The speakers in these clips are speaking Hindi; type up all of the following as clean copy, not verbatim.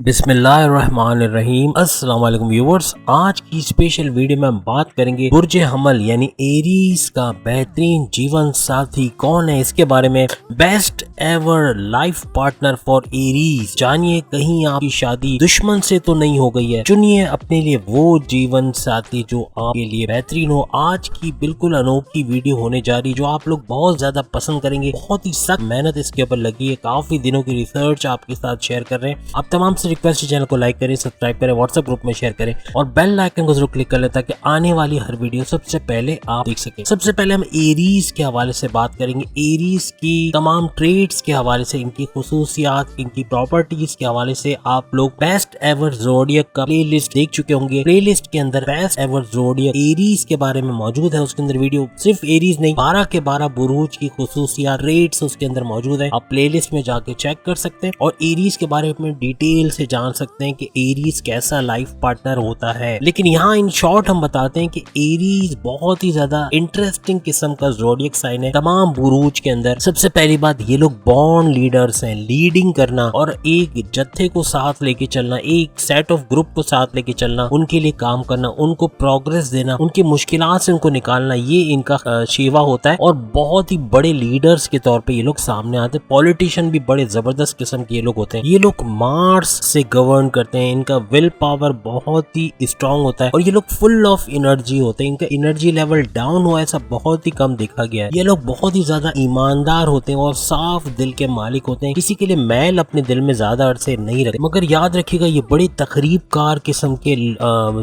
बिस्मिल्लाहिर्रहमानिर्रहीम। अस्सलाम वालेकुम व्यूअर्स, आज की स्पेशल वीडियो में हम बात करेंगे बुर्ज हमल यानी एरीज का बेहतरीन जीवन साथी कौन है, इसके बारे में। Best ever life partner for Aries. जानिए कहीं आपकी शादी दुश्मन से तो नहीं हो गई है। चुनिए अपने लिए वो जीवन साथी जो आपके लिए बेहतरीन हो। आज की बिल्कुल अनोखी वीडियो होने जा रही जो आप लोग बहुत ज्यादा पसंद करेंगे। बहुत ही सख्त मेहनत इसके ऊपर लगी है, काफी दिनों की रिसर्च आपके साथ शेयर कर रहे हैं। आप तमाम से रिक्वेस्ट है चैनल को लाइक करें, सब्सक्राइब करें, व्हाट्सएप ग्रुप में शेयर करें और बेल आइकन को जरूर क्लिक कर लें ताकि आने वाली हर वीडियो सबसे पहले आप देख सकें। सबसे पहले हम एरीज के हवाले से बात करेंगे। एरीज की तमाम ट्रेड्स के हवाले से, इनकी खुसूसियात, इनकी प्रॉपर्टीज के हवाले से आप लोग बेस्ट एवर ज़ोडिएक का प्लेलिस्ट देख चुके होंगे। प्लेलिस्ट के अंदर बेस्ट एवर ज़ोडिएक एरीज के बारे में मौजूद है। उसके अंदर वीडियो सिर्फ एरीज नहीं, 12 के 12 बुरूज की खुसूसियात ट्रेड्स उसके अंदर मौजूद है। आप प्लेलिस्ट में जाके चेक कर सकते हैं और एरीज के बारे में डिटेल से जान सकते हैं कि एरीज कैसा लाइफ पार्टनर होता है। लेकिन यहाँ इन शॉर्ट हम बताते हैं कि एरीज बहुत ही ज्यादा इंटरेस्टिंग किस्म का ज़ोडिएक साइन है तमाम बुरूज के अंदर। सबसे पहली बात, ये लोग बॉर्न लीडर्स हैं। लीडिंग करना और एक जत्थे को साथ लेके चलना, एक सेट ऑफ ग्रुप को साथ लेके चलना, उनके लिए काम करना, उनको प्रोग्रेस देना, उनकी मुश्किलात से उनको निकालना, ये इनका शेवा होता है। और बहुत ही बड़े लीडर्स के तौर पे ये लोग सामने आते हैं। पॉलिटिशियन भी बड़े जबरदस्त किस्म के ये लोग होते हैं। ये लोग मार्स से गवर्न करते हैं। इनका विल पावर बहुत ही स्ट्रांग होता है और ये लोग फुल ऑफ एनर्जी होते हैं। इनका एनर्जी लेवल डाउन हुआ ऐसा बहुत ही कम देखा गया है। ये लोग बहुत ही ज्यादा ईमानदार होते हैं और साफ दिल के मालिक होते हैं। किसी के लिए मैल अपने दिल में ज्यादा अरसे नहीं रखते। मगर याद रखिएगा, ये बड़ी तकरीबकार किस्म के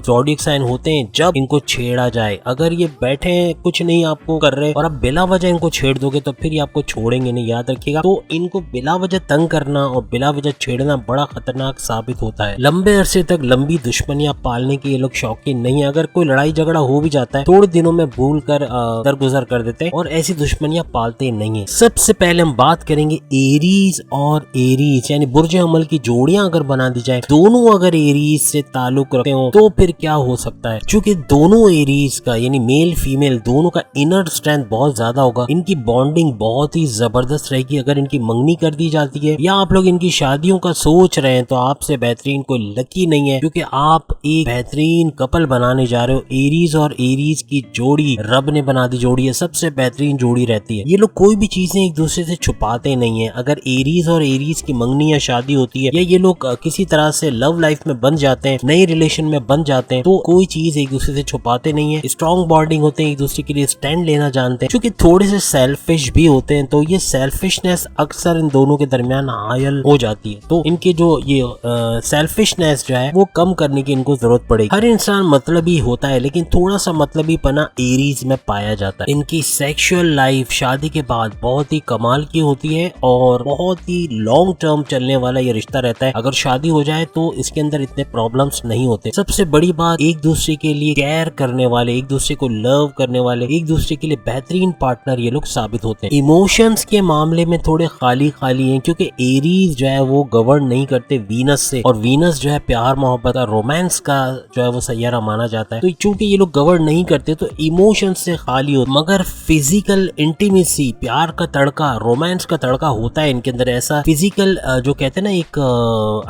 ज़ोडिएक साइन होते हैं जब इनको छेड़ा जाए। अगर ये बैठे कुछ नहीं आपको कर रहे और आप बिला वजह इनको छेड़ दोगे तो फिर ये आपको छोड़ेंगे नहीं, याद रखिएगा। तो इनको बिला वजह तंग करना और बिला वजह छेड़ना बड़ा खतरनाक साबित होता है। लंबे अरसे तक लंबी दुश्मनियां पालने के ये लोग शौकीन नहीं है। अगर कोई लड़ाई झगड़ा हो भी जाता है, थोड़े दिनों में भूल कर दरगुजर कर देते हैं और ऐसी दुश्मनियां पालते नहीं है। सबसे पहले हम बात करेंगे एरीज और एरीज यानी बुर्ज हमल की जोड़ियां अगर बना दी जाए, दोनों अगर एरीज से ताल्लुक रखते हो तो फिर क्या हो सकता है। क्योंकि दोनों एरीज का यानी मेल फीमेल दोनों का इनर स्ट्रेंथ बहुत ज्यादा होगा। इनकी बॉन्डिंग बहुत ही जबरदस्त रहेगी। अगर इनकी मंगनी कर दी जाती है या आप लोग इनकी शादियों का सोच रहे हैं तो आपसे बेहतरीन कोई लकी नहीं है, क्योंकि आप एक बेहतरीन कपल बनाने जा रहे हो। एरीज और एरीज की जोड़ी रब ने बना दी जोड़ी है, सबसे बेहतरीन जोड़ी रहती है। ये लोग कोई भी चीजें एक दूसरे से छुपाते नहीं है। अगर एरीज और एरीज की मंगनी या शादी होती है या ये लोग किसी तरह से लव लाइफ में बन जाते हैं, नए रिलेशन में बन जाते हैं, तो कोई चीज एक दूसरे से छुपाते नहीं है। स्ट्रॉन्ग बॉन्डिंग होते हैं, एक दूसरे के लिए स्टैंड लेना जानते हैं। क्योंकि थोड़े से सेल्फिश भी होते हैं, तो ये सेल्फिशनेस अक्सर इन दोनों के दरमियान हायल हो जाती है। तो इनके जो ये सेल्फिशनेस जो है वो कम करने की इनको जरूरत पड़ेगी। हर इंसान मतलबी होता है, लेकिन थोड़ा सा मतलबी पना एरीज में पाया जाता है। इनकी सेक्सुअल लाइफ शादी के बाद बहुत ही कमाल की होती है और बहुत ही लॉन्ग टर्म चलने वाला ये रिश्ता रहता है। अगर शादी हो जाए तो इसके अंदर इतने प्रॉब्लम्स नहीं होते। सबसे बड़ी बात, एक दूसरे के लिए केयर करने वाले, एक दूसरे को लव करने वाले, एक दूसरे के लिए बेहतरीन पार्टनर ये लोग साबित होते हैं। इमोशंस के मामले में थोड़े खाली खाली हैं, क्योंकि एरीज जो है वो गवर्न नहीं करते वीनस से, और वीनस जो है प्यार मोहब्बत का, रोमांस का जो है वो सैयारा माना जाता है। तो चूंकि ये लोग गवर्न नहीं करते तो इमोशंस से खाली हो, मगर फिजिकल इंटीमेसी, प्यार का तड़का, रोमांस का तड़का होता है इनके अंदर। ऐसा फिजिकल जो कहते हैं ना एक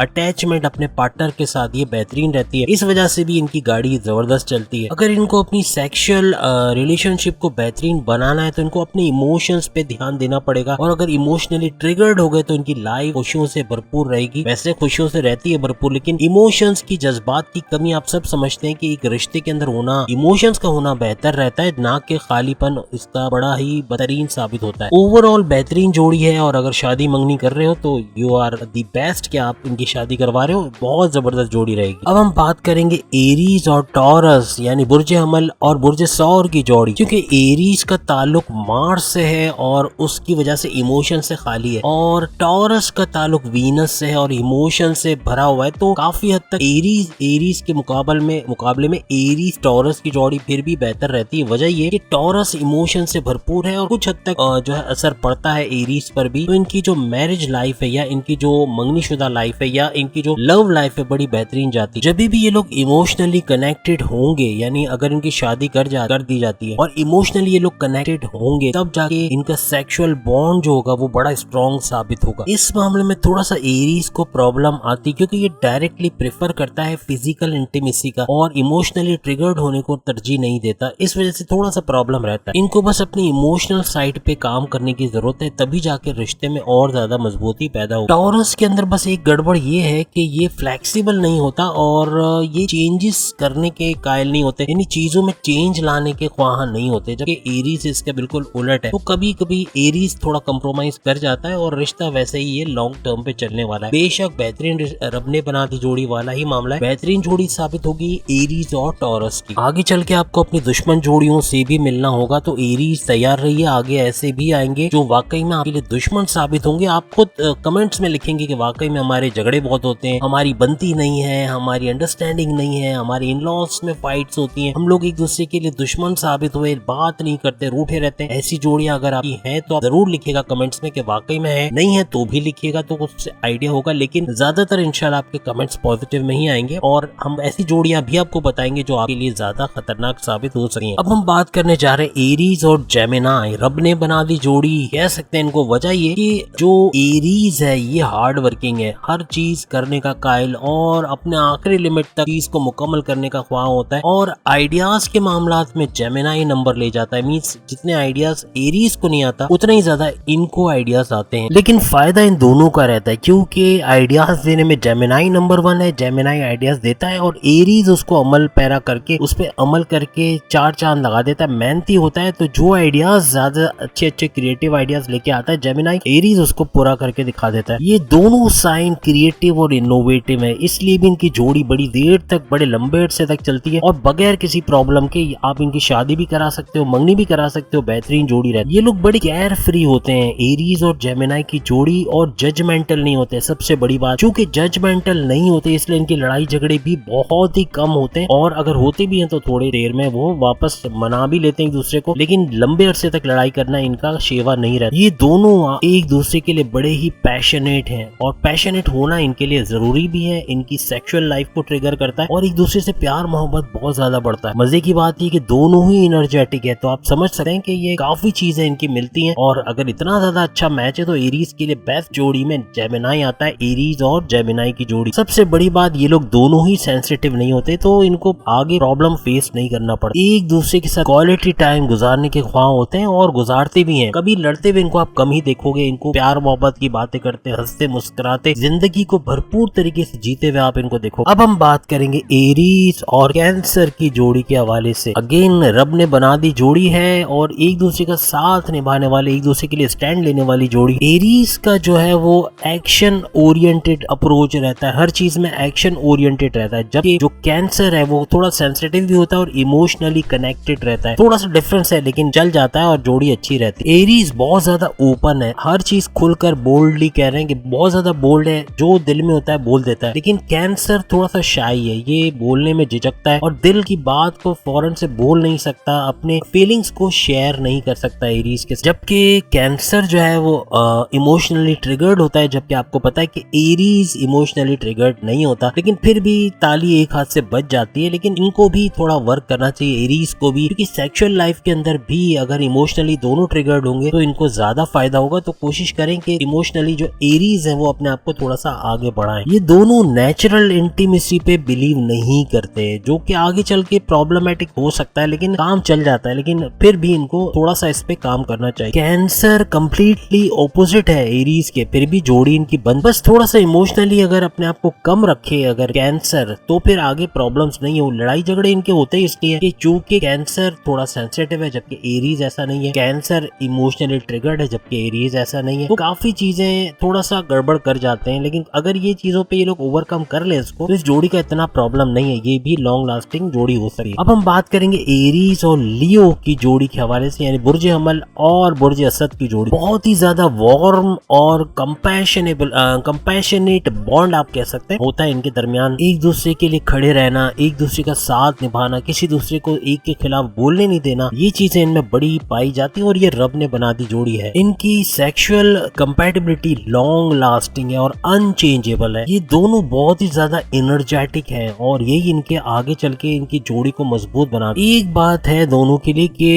अटैचमेंट अपने पार्टनर के साथ, ये बेहतरीन रहती है। इस वजह से भी इनकी गाड़ी जबरदस्त चलती है। अगर इनको अपनी सेक्सुअल रिलेशनशिप को बेहतरीन बनाना है तो इनको अपने इमोशंस पे ध्यान देना पड़ेगा। और अगर इमोशनली ट्रिगर्ड हो गए तो इनकी लाइफ खुशियों से भरपूर रहेगी। वैसे खुशियों से रहती है भरपूर, लेकिन इमोशंस की, जज्बात की कमी, आप सब समझते हैं कि एक रिश्ते के अंदर होना, इमोशंस का होना बेहतर रहता है, ना कि खालीपन इसका बड़ा ही बेहतरीन साबित होता है। ओवरऑल बेहतरीन जोड़ी है और अगर शादी मंगनी कर रहे हो तो यू आर दी बेस्ट कि आप इनकी शादी करवा रहे हो। बहुत जबरदस्त जोड़ी रहेगी। अब हम बात करेंगे एरीज और टॉरस यानी बुर्ज हमल और बुर्ज सौर की जोड़ी। क्योंकि एरीज का ताल्लुक मार्स से है और उसकी वजह से इमोशन से खाली है, और टॉरस का ताल्लुक वीनस से है और इमोशन से भरा हुआ है। तो काफी हद तक एरीज के मुकाबले में एरीज टॉरस की जोड़ी फिर भी बेहतर रहती है। वजह ये कि टॉरस इमोशन से भरपूर है और कुछ हद तक जो है असर पड़ता है एरीज पर भी। तो इनकी जो मैरिज लाइफ है या इनकी जो मंगनीशुदा लाइफ है या इनकी जो लव लाइफ है बड़ी बेहतरीन जाती है। जब भी ये लोग इमोशनली कनेक्टेड होंगे, यानी अगर इनकी शादी कर दी जाती है और इमोशनली ये लोग कनेक्टेड होंगे, तब जाके इनका सेक्सुअल बॉन्ड जो होगा वो बड़ा स्ट्रॉन्ग साबित होगा। इस मामले में थोड़ा सा एरीज को प्रॉब्लम आती, क्योंकि ये डायरेक्टली प्रेफर करता है फिजिकल इंटीमेसी का और इमोशनली ट्रिगर्ड होने को तरजीह नहीं देता। इस वजह से थोड़ा सा प्रॉब्लम रहता है। इनको बस अपनी इमोशनल साइड पे काम करने की जरूरत है, तभी जाके रिश्ते में और ज्यादा मजबूती पैदा हो। टॉरस के अंदर बस एक गड़बड़ ये है कि ये फ्लेक्सिबल नहीं होता और ये चेंजेस करने के कायल नहीं होते, यानी चीजों में चेंज लाने के ख्वाह नहीं होते, जबकि एरीज इसके बिल्कुल उलट है। तो कभी कभी एरीज थोड़ा कंप्रोमाइज कर जाता है और रिश्ता वैसे ही ये लॉन्ग टर्म पे चलने वाला है। बेशक बेहतरीन रब ने बना दी जोड़ी वाला ही मामला है, बेहतरीन जोड़ी साबित होगी एरीज और टॉरस की। आगे चल के आपको अपनी दुश्मन जोड़ियों से भी मिलना होगा, तो एरीज तैयार रहिए, आगे ऐसे भी आएंगे जो वाकई में आपके लिए दुश्मन साबित होंगे। आप खुद कमेंट्स में लिखेंगे कि वाकई में हमारे झगड़े बहुत होते हैं, हमारी बनती नहीं है, हमारी अंडरस्टैंडिंग नहीं है, हमारी इन लॉज में फाइट्स होती हैं, हम लोग एक दूसरे के लिए दुश्मन साबित हुए, बात नहीं करते, रूठे रहते हैं। ऐसी जोड़ियां अगर आपकी हैं तो आप जरूर लिखिएगा कमेंट्स में कि वाकई में है, नहीं है तो भी लिखिएगा, तो कुछ आइडिया होगा। लेकिन ज्यादातर इंशाल्लाह आपके कमेंट्स पॉजिटिव में ही आएंगे और हम ऐसी जोड़ियां भी आपको बताएंगे जो आपके लिए ज्यादा खतरनाक साबित हो सकें। अब हम बात करने जा रहे हैं एरीज और जेमिनाई, रब ने बना दी जोड़ी कह सकते हैं इनको। वजह ये कि जो एरीज है ये हार्ड वर्किंग है, हर चीज करने का कायल और अपने आखिरी लिमिट तक चीज को मुकम्मल करने का ख्वाह होता है, और आइडियाज के मामलात में जेमिनाई नंबर ले जाता है। मींस जितने आइडियाज एरीज को नहीं आता उतना ही ज्यादा इनको आइडियाज आते हैं, लेकिन फायदा इन दोनों का रहता है क्योंकि आइडियाज देने में जेमिनाई नंबर 1 है, जेमिनाई आइडियाज देता है और एरीज उसको अमल पैरा करके उस पे अमल करके 4 चांद लगा देता है, मेहनती होता है। तो जो आइडियाज ज्यादा अच्छे अच्छे क्रिएटिव आइडियाज लेके आता है जेमिनाई, एरीज उसको पूरा करके दिखा देता है। ये दोनों साइन क्रिएटिव और इनोवेटिव है, इसलिए भी इनकी जोड़ी बड़ी देर तक, बड़े लंबे अरसे तक चलती है और बगैर किसी प्रॉब्लम के आप इनकी शादी भी करा सकते हो, मंगनी भी करा सकते हो, बेहतरीन जोड़ी रहती है। ये लोग बड़ी केयर फ्री होते हैं एरीज और जेमिनाई की जोड़ी, और जजमेंटल नहीं होते। सबसे बड़ी बात, क्योंकि जजमेंटल नहीं होते इसलिए इनकी लड़ाई झगड़े भी बहुत ही कम होते हैं, और अगर होते भी हैं तो थोड़ी देर में वो वापस मना भी लेते हैं एक दूसरे को, लेकिन लंबे अरसे तक लड़ाई करना इनका शेवा नहीं रहता। ये दोनों एक दूसरे के लिए बड़े ही पैशनेट हैं और पैशनेट होना इनके लिए जरूरी भी है, इनकी सेक्सुअल लाइफ को ट्रिगर करता है और एक दूसरे से प्यार मोहब्बत बहुत ज्यादा बढ़ता है। मजे की बात ये कि दोनों ही एनर्जेटिक है, तो आप समझ सकते हैं कि ये काफी चीजें इनकी मिलती हैं, और अगर इतना ज्यादा अच्छा मैच है तो एरीज के लिए बेस्ट जोड़ी में जेमिनाई आता है, एरीज और जेमिनाई की जोड़ी। सबसे बड़ी बात, ये लोग दोनों ही सेंसिटिव नहीं होते, तो इनको आगे प्रॉब्लम फेस नहीं करना पड़ता। एक दूसरे के साथ क्वालिटी टाइम गुजारने के ख्वाह होते हैं और गुजारते भी हैं। कभी लड़ते हुए इनको आप कम ही देखोगे, इनको प्यार मोहब्बत की बातें करते, हंसते मुस्कुराते, जिंदगी को भरपूर तरीके से जीते हुए आप इनको देखो। अब हम बात करेंगे एरीज और कैंसर की जोड़ी के हवाले से। अगेन रब ने बना दी जोड़ी है और एक दूसरे का साथ निभाने वाले, एक दूसरे के लिए स्टैंड लेने वाली जोड़ी। एरीज का जो है वो एक्शन ओरिएंटेड अप्रोच रहता है, हर चीज में एक्शन ओरिएंटेड रहता है, जबकि जो कैंसर है वो थोड़ा सेंसिटिव भी होता है और इमोशनली कनेक्टेड रहता है। थोड़ा सा डिफरेंस है लेकिन चल जाता है और जोड़ी अच्छी रहती है। एरीज बहुत ज्यादा ओपन है, हर चीज खुलकर बोल्डली कह रहे हैं कि बहुत ज्यादा बोल्ड है, जो दिल में होता है बोल देता है, लेकिन कैंसर थोड़ा सा शाई है, ये बोलने में झिझकता है और दिल की बात को फौरन से बोल नहीं सकता, अपने फीलिंग्स को शेयर नहीं कर सकता एरीज के। जबकि कैंसर जो है वो इमोशनली ट्रिगर्ड होता है, जबकि आपको पता है कि एरीज इमोशनली ट्रिगर्ड नहीं होता, लेकिन फिर भी ताली एक हाथ से बच जाती है। लेकिन इनको भी थोड़ा वर्क करना चाहिए एरीज को भी, क्योंकि सेक्सुअल लाइफ के अंदर भी अगर इमोशनली दोनों ट्रिगर्ड होंगे तो इनको ज्यादा फायदा होगा। तो कोशिश करें कि इमोशनली जो एरीज है वो अपने आप को थोड़ा सा आगे बढ़ाएं। ये दोनों नेचुरल इंटीमेसी पे बिलीव नहीं करते, जो कि आगे चल के प्रॉब्लमेटिक हो सकता है, लेकिन काम चल जाता है, लेकिन फिर भी इनको थोड़ा सा इस पे काम करना चाहिए। कैंसर कंप्लीटली ऑपोजिट है एरीज के, फिर भी जोड़ी इनकी बंद, बस थोड़ा सा इमोशनली अगर अपने आप को कम रखे अगर कैंसर, तो फिर आगे प्रॉब्लम्स नहीं हो। लड़ाई झगड़े इनके होते ही इसलिए कि चूंकि कैंसर थोड़ा सेंसिटिव है जबकि एरीज ऐसा नहीं है, कैंसर इमोशनली ट्रिगर्ड है जबकि एरीज ऐसा नहीं है, तो काफी चीजें थोड़ा सा गड़बड़ कर जाते हैं। लेकिन अगर ये चीजों पे ये लोग ओवरकम कर ले इसको, तो इस जोड़ी का इतना प्रॉब्लम नहीं है, ये भी लॉन्ग लास्टिंग जोड़ी हो सकती है। अब हम बात करेंगे एरीज और लियो की जोड़ी के हवाले से, यानी बुर्ज हमल और बुर्ज असद की जोड़ी। बहुत ही ज्यादा वार्म और कंपैशनेट बॉन्ड आप कह सकते हैं होता है इनके दरमियान, एक दूसरे के लिए खड़े रहना, एक दूसरे का साथ निभाना, किसी दूसरे को एक के खिलाफ बोलने नहीं देना, ये चीजें इनमें बड़ी पाई जाती है और ये रब ने बना दी जोड़ी है। इनकी सेक्सुअल कंपैटिबिलिटी लॉन्ग लास्टिंग है और अनचेंजेबल है। ये दोनों बहुत ही ज्यादा एनर्जेटिक हैं और यही इनके आगे चल के इनकी जोड़ी को मजबूत बना। एक बात है दोनों के लिए कि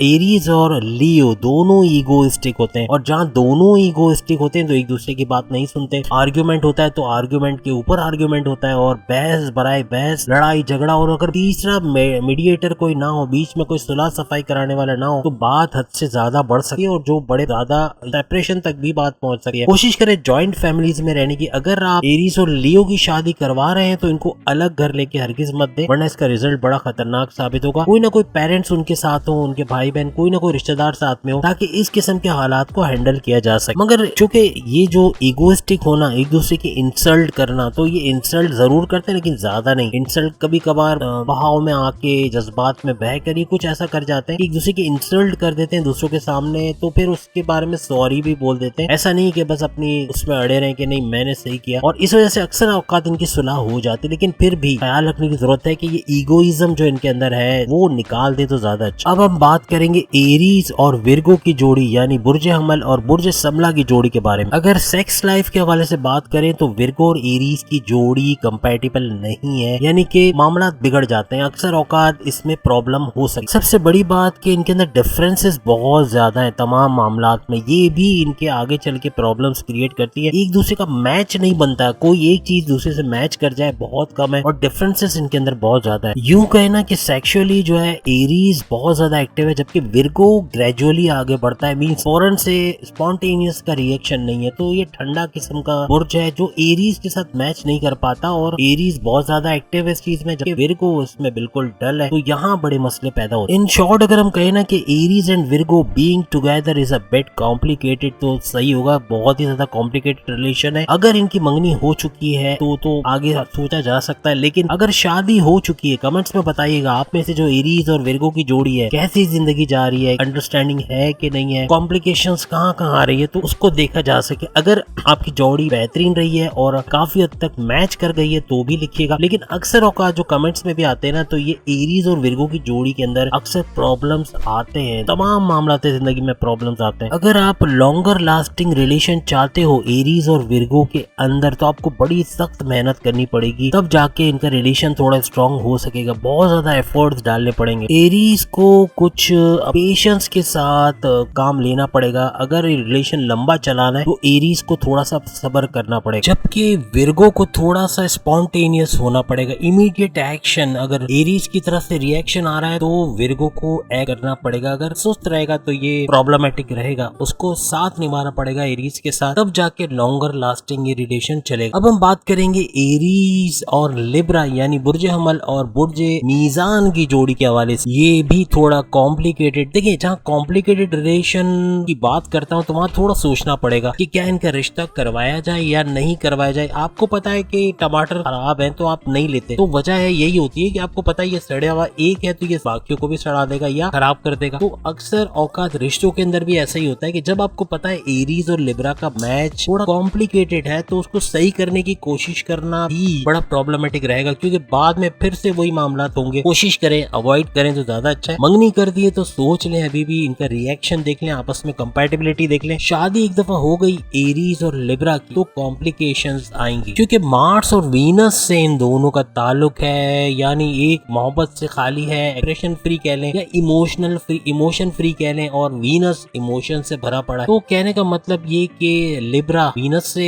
एरीज और लियो दोनों ईगोइस्टिक होते हैं, और जहाँ दोनों ईगोइस्टिक होते हैं तो एक दूसरे की बात नहीं सुनते, आर्ग्यूमेंट आर्ग्यूमेंट होता है तो आर्ग्यूमेंट के ऊपर आर्ग्यूमेंट होता है और बहस बराए बहस, लड़ाई झगड़ा, और अगर तीसरा मीडिएटर कोई ना हो, बीच में कोई सुलह सफाई कराने वाला ना हो, तो बात हद से ज्यादा बढ़ सकती है और जो बड़े ज्यादा सेपरेशन तक भी बात पहुंच सकती है। कोशिश करें जॉइंट फैमिलीज में रहने की। अगर आप एरीज और लियो की शादी करवा रहे हैं तो इनको अलग घर लेके हरगिज मत दें, वरना इसका रिजल्ट बड़ा खतरनाक साबित होगा। कोई ना कोई पेरेंट्स उनके साथ हो, उनके भाई बहन, कोई ना कोई रिश्तेदार साथ में हो, ताकि इस किस्म के हालात को हैंडल किया जा सके। मगर चूंकि ये जो इगोइस्टिक होना, एक दूसरे की इंसल्ट करना, तो ये इंसल्ट जरूर करते हैं लेकिन ज्यादा नहीं। इंसल्ट कभी कभार बहाव में आके जज्बात में बह कर कुछ ऐसा कर जाते हैं कि एक दूसरे की इंसल्ट कर देते हैं दूसरों के सामने, तो फिर उसके बारे में सॉरी भी बोल देते हैं। ऐसा नहीं कि बस अपनी उसमें अड़े रहे कि नहीं मैंने सही किया, और इस वजह से अक्सर औकात इनकी सुलह हो जाती है। लेकिन फिर भी ख्याल रखने की जरूरत है कि ये ईगोइज्म जो इनके अंदर है वो निकाल दे तो ज्यादा अच्छा। अब हम बात करेंगे एरीज और विर्गो की जोड़ी, यानी बुर्ज हमल और बुर्ज समला की जोड़ी के बारे में। अगर सेक्स लाइफ के हवाले से बात करें तो विर्गो और एरीज की जोड़ी कंपैटिबल नहीं है, यानी कि मामला बिगड़ जाते हैं। अक्सर औकात इसमें प्रॉब्लम हो सकती है। सबसे बड़ी बात कि इनके अंदर डिफरेंसेस बहुत ज्यादा है तमाम मामलात में, ये भी इनके आगे चल के प्रॉब्लम्स क्रिएट करती है। एक दूसरे का मैच नहीं बनता, कोई एक चीज दूसरे से मैच कर जाए बहुत कम है, और डिफरेंसेस इनके अंदर बहुत ज्यादा है। यूं कहना कि सेक्सुअली जो है एरीज बहुत ज्यादा एक्टिव है, जबकि विर्गो ग्रेजुअली आगे बढ़ता है, मींस फौरन से स्पॉन्टेनियस का रिएक्शन नहीं है। तो ये ठंडा किस्म का बुर्ज है जो एरीज के साथ मैच नहीं कर पाता, और एरीज बहुत ज्यादा एक्टिव है इस चीज में, जबकि विर्गो इसमें बिल्कुल डल है। तो यहाँ बड़े मसले पैदा होते हैं। इन शॉर्ट अगर हम कहें ना कि Aries and Virgo being together is a bit complicated, तो सही होगा। बहुत ही ज्यादा कॉम्प्लिकेटेड रिलेशन है। अगर इनकी मंगनी हो चुकी है तो आगे सोचा जा सकता है, लेकिन अगर शादी हो चुकी है, कमेंट्स में बताइएगा आप में से जो एरीज और विर्गो की जोड़ी है कैसी जिंदगी जा रही है, अंडरस्टैंडिंग है कि नहीं है, कॉम्प्लिकेशंस कहाँ कहाँ आ रही है, तो उसको देखा जा सके। अगर आपकी जोड़ी बेहतरीन रही है और काफी हद तक मैच कर गई है तो भी लिखिएगा। लेकिन अक्सर औकात जो कमेंट्स में भी आते हैं ना, तो ये एरीज और विर्गो की जोड़ी के अंदर अक्सर प्रॉब्लम्स आते हैं, तमाम मामलाते जिंदगी में प्रॉब्लम्स आते हैं। अगर आप लॉन्गर लास्टिंग रिलेशन चाहते हो एरीज और विर्गो के अंदर, तो आपको बड़ी सख्त मेहनत करनी पड़ेगी, तब जाके इनका रिलेशन थोड़ा स्ट्रॉन्ग हो सकेगा। बहुत ज्यादा एफर्ट्स डालने पड़ेंगे। एरीज को कुछ पेशेंस के साथ काम लेना पड़ेगा। अगर रिलेशन लंबा चलाना है तो एरीज को थोड़ा सा सब्र करना पड़ेगा, जबकि विर्गो को थोड़ा सा स्पॉन्टेनियस होना पड़ेगा, इमीडिएट एक्शन। अगर एरीज की तरफ से रिएक्शन आ रहा है तो विर्गो को एक्ट करना पड़ेगा। अगर सुस्त रहेगा तो ये प्रॉब्लमेटिक रहेगा, उसको साथ निभाना पड़ेगा एरीज के साथ, तब जाके लॉन्गर लास्टिंग ये रिलेशन चलेगा। अब हम बात करेंगे एरीज और लिब्रा यानी बुर्ज हमल और बुर्ज मीजान की जोड़ी के हवाले से। ये भी थोड़ा कॉम्प्लिकेटेड। देखिए, जहाँ कॉम्प्लिकेटेड रिलेशन की बात करता हूँ तो वहाँ थोड़ा सोचना पड़ेगा कि क्या इनका रिश्ता करवाया जाए या नहीं करवाया जाए। आपको पता है कि टमाटर खराब है तो आप नहीं लेते, तो वजह है यही होती है कि आपको पता है ये सड़ा हुआ एक है तो ये बाकियों को भी सड़ा देगा या खराब कर देगा। तो अक्सर औकात रिश्तों के अंदर भी ऐसा ही होता है कि जब आपको पता है एरीज और लिब्रा का मैच थोड़ा कॉम्प्लिकेटेड है, तो उसको सही करने की कोशिश करना भी बड़ा प्रॉब्लमेटिक रहेगा, क्योंकि बाद में फिर से वही मामला होंगे। कोशिश करें, अवॉइड करें तो ज्यादा अच्छा है। मंगनी कर दिए तो सोच लें, अभी भी इनका रिएक्शन देख लें, आपस में कंपैटिबिलिटी देख लें। शादी एक दफा हो गई एरीज और लिब्रा की तो कॉम्प्लिकेशंस आएंगी, क्योंकि मार्स और वीनस से इन दोनों का ताल्लुक है, यानी एक मोहब्बत से खाली है, एक्सप्रेशन फ्री कह लें या इमोशन फ्री कह लें, और वीनस इमोशन से भरा पड़ा है। तो कहने का मतलब ये कि लिब्रा वीनस से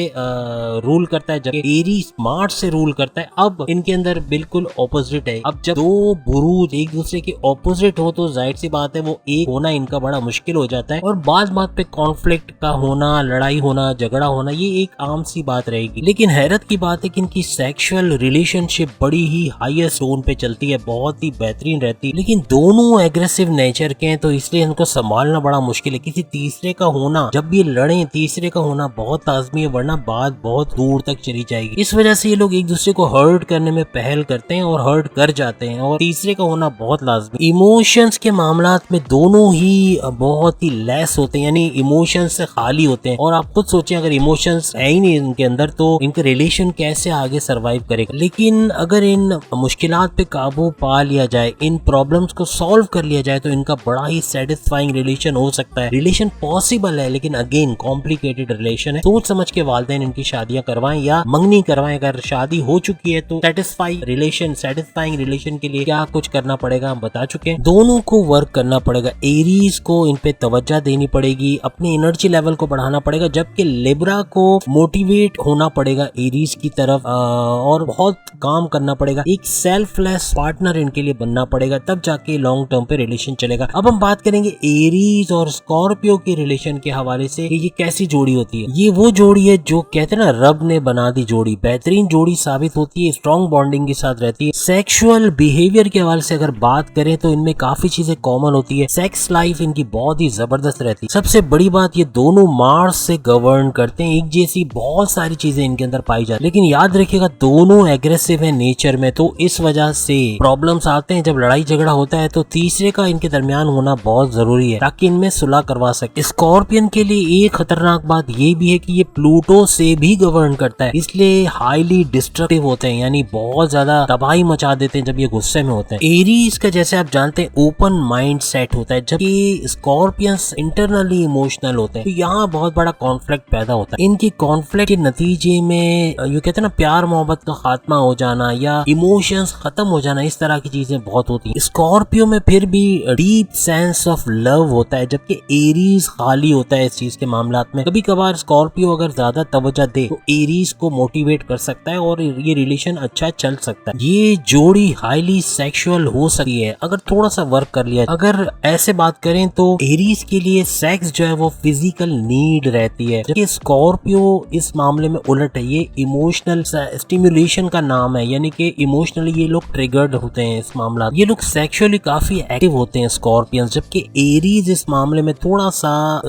रूल करता है जबकि एरीज मार्स से रूल करता है। अब इनके अंदर बिल्कुल ऑपोजिट है। अब जब दो बुरूज एक दूसरे के ऑपोजिट हो तो जाहिर सी बात है वो एक होना इनका बड़ा मुश्किल हो जाता है, और बात पे कॉन्फ्लिक्ट का होना, लड़ाई होना, झगड़ा होना, ये एक आम सी बात रहेगी। लेकिन हैरत की बात है कि इनकी सेक्सुअल रिलेशनशिप बड़ी ही हाईएस्ट टोन पे चलती है, बहुत ही बेहतरीन रहती है। लेकिन दोनों एग्रेसिव नेचर के हैं तो इसलिए इनको संभालना बड़ा मुश्किल है। किसी तीसरे का होना, जब भी लड़े, तीसरे का होना बहुत लाजमी है, वरना बात बहुत दूर तक चली जाएगी। इस वजह से ये लोग एक दूसरे को हर्ट करने में पहल करते हैं और हर्ट कर जाते हैं, और तीसरे का होना बहुत लाजमी। इमोशंस के मामलात में दोनों ही बहुत ही लेस होते हैं, यानी इमोशंस से खाली होते हैं। और आप खुद सोचें, अगर इमोशंस है ही नहीं इनके अंदर तो इनका रिलेशन कैसे आगे सरवाइव करेगा। लेकिन अगर इन मुश्किलात पे काबू पा लिया जाए, इन प्रॉब्लम्स को सॉल्व कर लिया जाए, तो इनका बड़ा ही सेटिस्फाइंग रिलेशन हो सकता है। रिलेशन पॉसिबल है, लेकिन अगेन कॉम्प्लिकेटेड रिलेशन है। सोच समझ के वालिदैन इनकी शादियां करवाएं या मंगनी करवाएं। अगर शादी हो चुकी है तो सेटिस्फाइंग रिलेशन के लिए क्या कुछ करना पड़ेगा हम बता चुके हैं। दोनों को वर्क करना पड़ेगा। एरीज को इन पे तवज्जो देनी पड़ेगी, अपनी एनर्जी लेवल को बढ़ाना पड़ेगा, जबकि लिब्रा को मोटिवेट मोटिवेट होना पड़ेगा एरीज की तरफ और बहुत काम करना पड़ेगा। एक सेल्फलेस पार्टनर इनके लिए बनना पड़ेगा, तब जाके लॉन्ग टर्म पे रिलेशन चलेगा। अब हम बात करेंगे एरीज और स्कॉर्पियो के रिलेशन के हवाले से कि ये कैसी जोड़ी होती है। ये वो जोड़ी है जो कहते हैं ना, रब ने बना दी जोड़ी, बेहतरीन जोड़ी साबित होती है, स्ट्रॉन्ग बॉन्डिंग के साथ रहती है। सेक्सुअल बिहेवियर के हवाले से अगर बात करें तो इनमें काफी चीजें कॉमन होती है। सेक्स लाइफ इनकी बहुत ही जबरदस्त रहती है। सबसे बड़ी बात, ये दोनों मार्स से गवर्न करते हैं, एक जैसी बहुत सारी चीजें इनके अंदर पाई जाती है। लेकिन याद रखिएगा दोनों एग्रेसिव है नेचर में, तो इस वजह से प्रॉब्लम्स आते हैं। जब लड़ाई झगड़ा होता है तो तीसरे का इनके दरमियान होना बहुत जरूरी है ताकि इनमें सुलह करवा सके। स्कॉर्पियन के लिए एक खतरनाक बात ये भी है कि ये प्लूटो से भी गवर्न करता है, इसलिए हाईली डिस्ट्रक्टिव होते हैं, यानी बहुत ज्यादा तबाही मचा देते हैं जब ये गुस्से में होते हैं। एरीज का जैसे आप जानते हैं ओपन माइंड सेट होता है, जबकि स्कॉर्पियंस इंटरनली इमोशनल होते हैं। तो यहाँ बहुत बड़ा कॉन्फ्लिक्ट पैदा होता है। इनकी कॉन्फ्लिक्ट के नतीजे में यू कहते हैं ना, प्यार मोहब्बत का खात्मा हो जाना या इमोशंस खत्म हो जाना, इस तरह की चीजें बहुत होती हैं। स्कॉर्पियो में फिर भी डीप सेंस ऑफ लव होता है, जबकि एरीज खाली होता है इस चीज के मामलात में। कभी कभार स्कॉर्पियो अगर ज्यादा तवज्जो दे तो एरीज को मोटिवेट कर सकता है और ये रिलेशन अच्छा चल सकता है। ये जोड़ी हाईली सेक्सुअल हो सकती है अगर थोड़ा सा वर्क कर लिया। अगर ऐसे बात करें तो एरीज के लिए सेक्स जो है वो फिजिकल नीड रहती है, जबकि स्कॉर्पियो इस मामले में उलट है, ये इमोशनल स्टिमुलेशन का नाम है, यानी कि इमोशनली ये लोग ट्रिगर्ड होते हैं इस मामला। ये लोग सेक्सुअली काफी एक्टिव होते हैं स्कॉर्पियंस, जबकि एरीज इस मामले में थोड़ा सा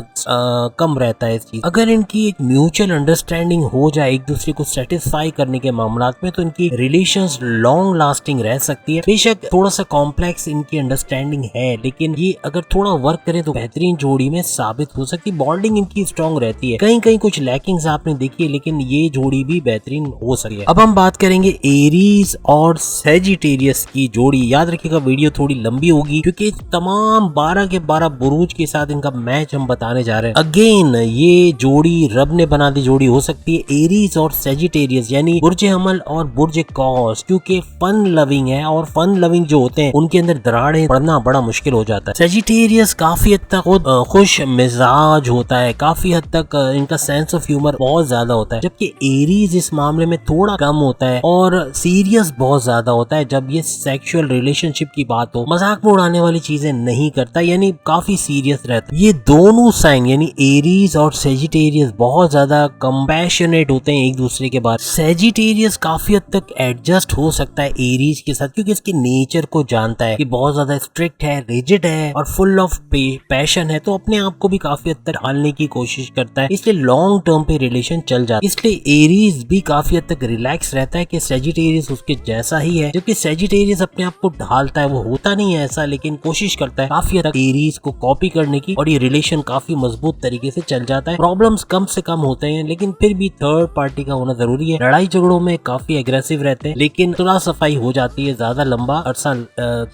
कम रहता है इस चीज। अगर इनकी एक म्यूचुअल अंडरस्टैंडिंग हो जाए एक दूसरे को सेटिस्फाई करने के मामलात में, तो इनकी रिलेशंस लॉन्ग लास्टिंग रह सकती है। बेशक थोड़ा सा कॉम्प्लेक्स इनकी अंडरस्टैंडिंग है, लेकिन ये अगर थोड़ा वर्क करें तो बेहतरीन जोड़ी में साबित हो सकती है। बॉन्डिंग इनकी स्ट्रॉन्ग रहती है, कहीं कहीं कुछ लैकिंग्स आपने देखी है, लेकिन ये जोड़ी भी बेहतरीन हो सकती है। अब हम बात करेंगे एरीज और सेजिटेरियस की जोड़ी। याद रखिएगा वीडियो थोड़ी लंबी होगी क्योंकि तमाम 12 के 12 बुरूज के साथ इनका मैच हम बताने जा रहे हैं। अगेन ये जोड़ी रब ने बना दी जोड़ी हो सकती है, एरीज और सेजिटेरियस, यानी बुर्ज हमल और बुर्ज कॉस, क्योंकि फन लविंग है और फन लविंग जो होते हैं उनके अंदर दरारें पड़ना बड़ा मुश्किल हो जाता है। सेजिटेरियस काफी हद तक खुश मिजाज होता है, काफी हद तक इनका सेंस ऑफ ह्यूमर बहुत ज्यादा होता है, जबकि एरीज इस मामले में थोड़ा कम होता है और सीरियस बहुत ज्यादा होता है। जब ये सेक्सुअल रिलेशनशिप की बात हो, मजाक में उड़ाने वाली चीजें नहीं करता, यानी काफी सीरियस रहता है। ये दोनों साइन यानी एरीज और सेजिटेरियस बहुत ज्यादा कंपैशनेट होते हैं एक दूसरे के बाद। सेजिटेरियस काफी हद तक एडजस्ट हो सकता है एरीज के साथ, क्योंकि इसके नेचर को जानता है कि बहुत ज्यादा स्ट्रिक्ट है, रिजिड है और फुल ऑफ पैशन है, तो अपने आप को भी काफी हद तक ढालने की कोशिश करता है, इसलिए लॉन्ग टर्म पे रिलेशन चल जाता है। इसलिए एरीज भी काफी हद तक रिलैक्स रहता है कि सेजिटेरियस उसके जैसा ही है, जबकि सेजिटेरियस अपने आप को ढालता है, वो होता नहीं है ऐसा, लेकिन कोशिश करता है काफी हद तक एरीज को कॉपी करने की, और ये रिलेशन काफी मजबूत तरीके से चल जाता है। प्रॉब्लम्स कम से कम होते हैं, लेकिन फिर भी थर्ड पार्टी का होना जरूरी है। लड़ाई झगड़ों में काफी एग्रेसिव रहते हैं, लेकिन थोड़ा सफाई हो जाती है, ज्यादा लंबा अरसा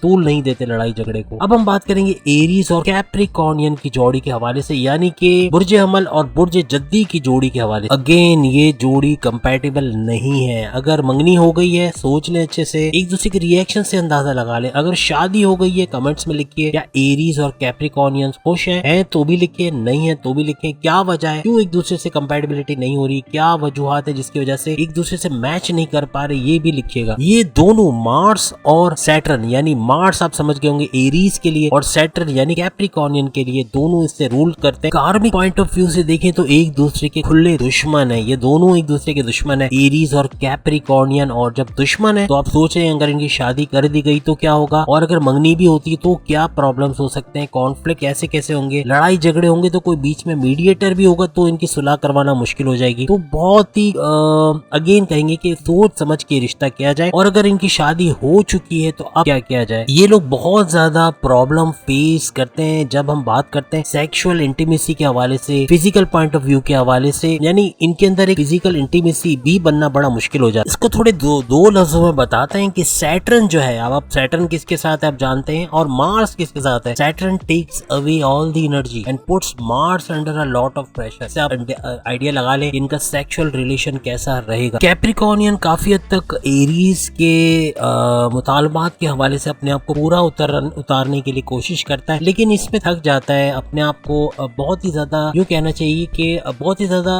तूल नहीं देते लड़ाई झगड़े को। अब हम बात करेंगे एरीज और कैप्रिकॉर्नियन की जोड़ी के हवाले से, यानी कि बुर्ज हमल और बुर्ज जद्दी की जोड़ी के हवाले से। अगेन ये जोड़ी कंपैटिबल नहीं है। अगर मंगनी हो गई है सोच ले अच्छे से, एक दूसरे के रिएक्शन से अंदाजा लगा ले। अगर शादी हो गई है कमेंट्स में लिखिए, क्या एरीज और कैप्रिकॉर्नियंस खुश हैं तो भी लिखिए, नहीं है तो भी लिखिए। क्या वजह है, क्यों एक दूसरे से कंपैटिबिलिटी नहीं हो रही, क्या वजूहात है जिसकी वजह से एक दूसरे से मैच नहीं कर पा रहे, ये भी लिखिएगा। ये दोनों मार्स और सैटर्न, यानी मार्स आप समझ गए होंगे एरीज के लिए, और सैटर्न यानी कैप्रिकॉर्नियन के लिए, दोनों इससे रूल करते हैं। कार्मिक पॉइंट ऑफ व्यू से देखें तो एक दूसरे के खुले दुश्मन है, ये दोनों एक दूसरे के दुश्मन है, एरीज और कैप्रिकॉर्नियन। और जब दुश्मन है तो आप सोच रहे हैं अगर इनकी शादी कर दी गई तो क्या होगा, और अगर मंगनी भी होती है तो क्या प्रॉब्लम्स हो सकते हैं, कॉन्फ्लिक्ट कैसे कैसे होंगे, लड़ाई झगड़े होंगे तो कोई बीच में मीडिएटर भी होगा तो इनकी सुलह करवाना मुश्किल हो जाएगी। तो बहुत ही अगेन कहेंगे कि सोच समझ के रिश्ता किया जाए, और अगर इनकी शादी हो चुकी है तो अब क्या किया जाए। ये लोग बहुत ज्यादा प्रॉब्लम फेस करते हैं जब हम बात करते हैं सेक्सुअल इंटीमेसी के हवाले से, फिजिकल पॉइंट ऑफ व्यू के हवाले से, यानी इनके अंदर एक फिजिकल इंटीमेसी भी बनना बड़ा मुश्किल हो जाता है। इसको थोड़े दो लफ्जों में बताते हैं कि सैटर्न जो है, अब आप सैटर्न किसके साथ है आप जानते हैं, और मार्स किसके साथ है। Saturn takes away all the energy and puts Mars under a lot of pressure. से आप आइडिया लगा ले इनका सेक्सुअल रिलेशन कैसा रहेगा। कैप्रिकॉर्नियन काफी हद तक एरीज के मुतालबात के हवाले से अपने आप को पूरा उतारने के लिए कोशिश करता है, लेकिन इसमें थक जाता है, अपने आप को बहुत ही ज्यादा यूँ कहना चाहिए कि बहुत ही ज्यादा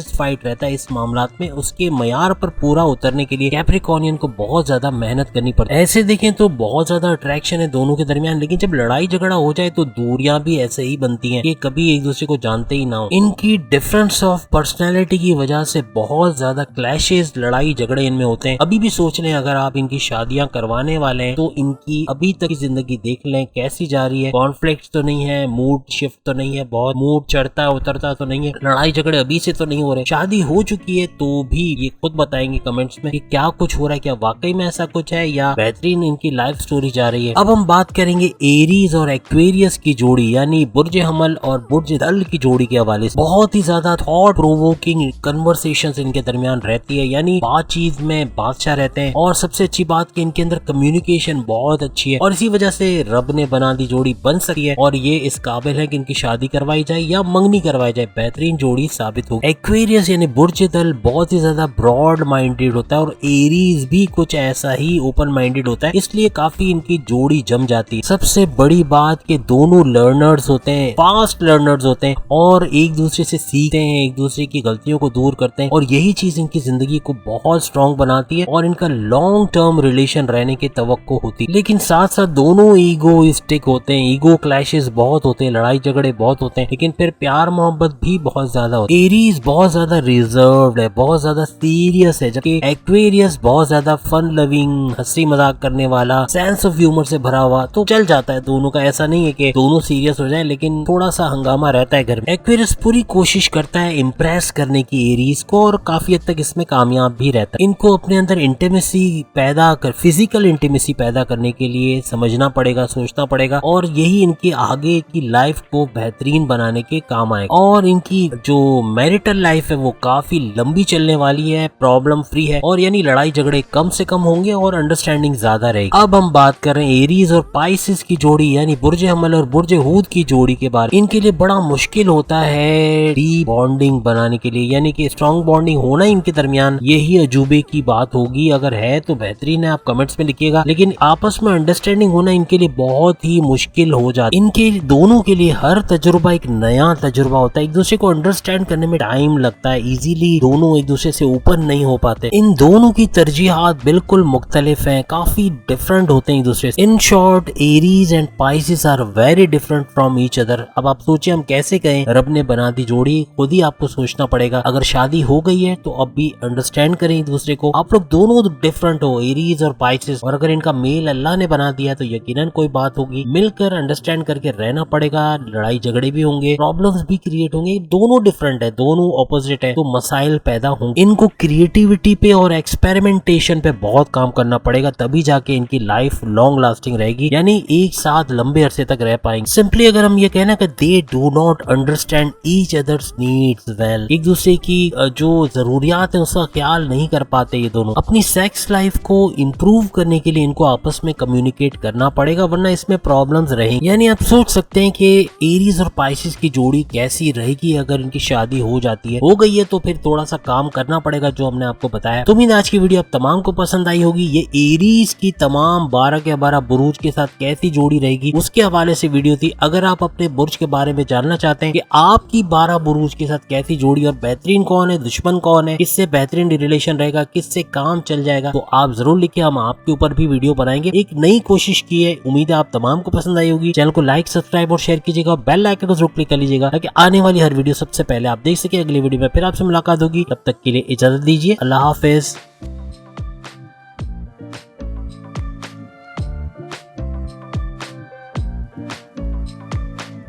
सेटिस्फाइड रहता है इस मामला में, उसके मयार पर पूरा उतरने के लिए कैप्रिकॉर्नियन को बहुत ज्यादा मेहनत करनी पड़ती है। ऐसे देखें तो बहुत ज्यादा अट्रैक्शन है दोनों के दरमियान, लेकिन जब लड़ाई झगड़ा हो जाए तो दूरियां भी ऐसे ही बनती हैं कि कभी एक दूसरे को जानते ही ना हो। इनकी डिफरेंस ऑफ पर्सनैलिटी की वजह से बहुत ज्यादा क्लैशेस, लड़ाई झगड़े इनमें होते हैं। अभी भी सोच लें अगर आप इनकी शादियां करवाने वाले हैं तो इनकी अभी तक की जिंदगी देख लें कैसी जा रही है। कॉन्फ्लिक्ट तो नहीं है, मूड शिफ्ट तो नहीं है, बहुत मूड चढ़ता उतरता तो नहीं है, लड़ाई झगड़े अभी से तो नहीं हो रहे। शादी हो चुकी है तो भी ये खुद बताएंगे कमेंट्स में कि क्या कुछ हो रहा है, क्या वाकई में ऐसा कुछ है या बेहतरीन इनकी लाइफ स्टोरी जा रही है। अब हम बात करेंगे एरीज और एक्वेरियस की जोड़ी यानी बुर्ज हमल और बुर्ज दल की जोड़ी के हवाले से। बहुत ही ज्यादा थॉट प्रोवोकिंग कन्वर्सेशंस इनके दरमियान रहती है, यानी बातचीत में बादशाह रहते हैं। और सबसे अच्छी बात कि इनके अंदर कम्युनिकेशन बहुत अच्छी है और इसी वजह से रब ने बना दी जोड़ी बन सकती है और ये इस काबिल है कि इनकी शादी करवाई जाए या मंगनी करवाई जाए, बेहतरीन जोड़ी साबित होगी। एक्वेरियस यानी बुर्ज दल बहुत ही ज्यादा ब्रॉड माइंडेड होता है और एरीज भी कुछ ऐसा ही ओपन माइंडेड होता है, इसलिए काफी इनकी जोड़ी जम जाती है। सबसे बड़ी बात कि दोनों लर्नर्स होते हैं, फास्ट लर्नर्स होते हैं और एक दूसरे से सीखते हैं, एक दूसरे की गलतियों को दूर करते हैं और यही चीज इनकी जिंदगी को बहुत स्ट्रॉन्ग बनाती है और इनका लॉन्ग टर्म रिलेशन रहने की तवक्को होती है। लेकिन साथ साथ दोनों ईगोइस्टिक होते हैं, ईगो क्लैशेस बहुत होते हैं, लड़ाई झगड़े बहुत होते हैं, लेकिन फिर प्यार मोहब्बत भी बहुत ज्यादा होती है। एरीज बहुत ज्यादा रिजर्व्ड है, बहुत ज्यादा सीरियस है, जबकि एक्वेरियस बहुत ज्यादा फन लविंग, हंसी मजाक करने वाला, सेंस ऑफ ह्यूमर से भरा हुआ, तो चल जाता है दोनों का। ऐसा नहीं है कि दोनों सीरियस हो जाए, लेकिन थोड़ा सा हंगामा रहता है घर में। एक्वेरियस पूरी कोशिश करता है इम्प्रेस करने की एरीज को और काफी हद तक इसमें कामयाब भी रहता है। इनको अपने अंदर इंटीमेसी पैदा कर, फिजिकल इंटीमेसी पैदा करने के लिए समझना पड़ेगा, सोचना पड़ेगा और यही इनकी आगे की लाइफ को बेहतरीन बनाने के काम आएगा। और इनकी जो मैरिटल लाइफ है वो काफी लंबी चलने वाली है, प्रॉब्लम फ्री है और यानी लड़ाई झगड़े कम से कम होंगे और अंडरस्टैंडिंग ज्यादा रहेगी। अब हम बात कर रहे हैं एरीज और पाइसेस की जोड़ी यानी बुर्ज हमल और बुर्ज हूद की जोड़ी के बारे में। इनके लिए बड़ा मुश्किल होता है डीप बॉन्डिंग बनाने के लिए, यानी कि स्ट्रॉन्ग बॉन्डिंग होना इनके दरमियान यही अजूबे की बात होगी। अगर है तो बेहतरीन है, आप कमेंट्स में लिखिएगा, लेकिन आपस में अंडरस्टैंडिंग होना इनके लिए बहुत ही मुश्किल हो जाता है। इनके दोनों के लिए हर तजुर्बा एक नया तजुर्बा होता है, एक दूसरे को अंडरस्टैंड करने में टाइम लगता है, इजीली दोनों एक दूसरे से ऊपर नहीं हो पाते। इन दोनों की तरजीहात बिल्कुल मुख्तलिफ हैं, काफी डिफरेंट होते हैं एक दूसरे से। In short Aries and Pisces are very different from each other. अब आप सोचिए हम कैसे कहें रब ने बना दी जोड़ी, खुद ही आपको सोचना पड़ेगा। अगर शादी हो गई है तो अब भी अंडरस्टैंड करें एक दूसरे को। आप लोग दोनों डिफरेंट हो, एरीज और पाइसेस, और अगर इनका मेल अल्लाह ने बना दिया तो यकीनन कोई बात होगी। मिलकर अंडरस्टैंड करके रहना पड़ेगा, लड़ाई झगड़े भी होंगे, प्रॉब्लम्स भी क्रिएट होंगे। दोनों डिफरेंट है, दोनों ऑपोजिट है, तो मसाइल पैदा होंगे। इनको क्रिएटिविटी पे और एक्सपेरिमेंटेशन पे बहुत काम करना पड़ेगा, तभी जाके इनकी लाइफ लॉन्ग लास्टिंग रहेगी, यानी एक साथ लंबे अरसे तक रह पाएंगे। सिंपली अगर हम ये कहना कि they do not understand each others needs well, एक दूसरे की जो जरूरियात है उसका ख्याल नहीं कर पाते ये दोनों। अपनी सेक्स लाइफ को इम्प्रूव करने के लिए इनको आपस में कम्युनिकेट करना पड़ेगा, वरना इसमें प्रॉब्लम्स रहेंगी। यानी आप सोच सकते हैं कि एरीज और पाइसेस की जोड़ी कैसी रहेगी अगर इनकी शादी हो जाती है। हो गई है तो फिर थोड़ा सा काम करना पड़ेगा जो हमने आपको बताया। तो उम्मीद आज की वीडियो आप तमाम को पसंद आई होगी। ये एरीज की तमाम 12 के 12 बुरूज के साथ कैसी जोड़ी रहेगी उसके हवाले से वीडियो थी। अगर आप अपने बुर्ज के बारे में जानना चाहते हैं कि आपकी 12 बुरूज के साथ कैसी जोड़ी और बेहतरीन कौन है, दुश्मन कौन है, किससे बेहतरीन रिलेशन रहेगा, किससे काम चल जाएगा, तो आप जरूर लिखिए, हम आपके ऊपर भी वीडियो बनाएंगे। एक नई कोशिश की है, उम्मीद है आप तमाम को पसंद आई होगी। चैनल को लाइक, सब्सक्राइब और शेयर कीजिएगा, बेल आइकन को जरूर क्लिक कर लीजिएगा ताकि आने वाली हर वीडियो सबसे पहले आप देख सके। अगली वीडियो में फिर आपसे मुलाकात होगी, तब तक के लिए इजाजत दीजिए। अल्लाह हाफिज।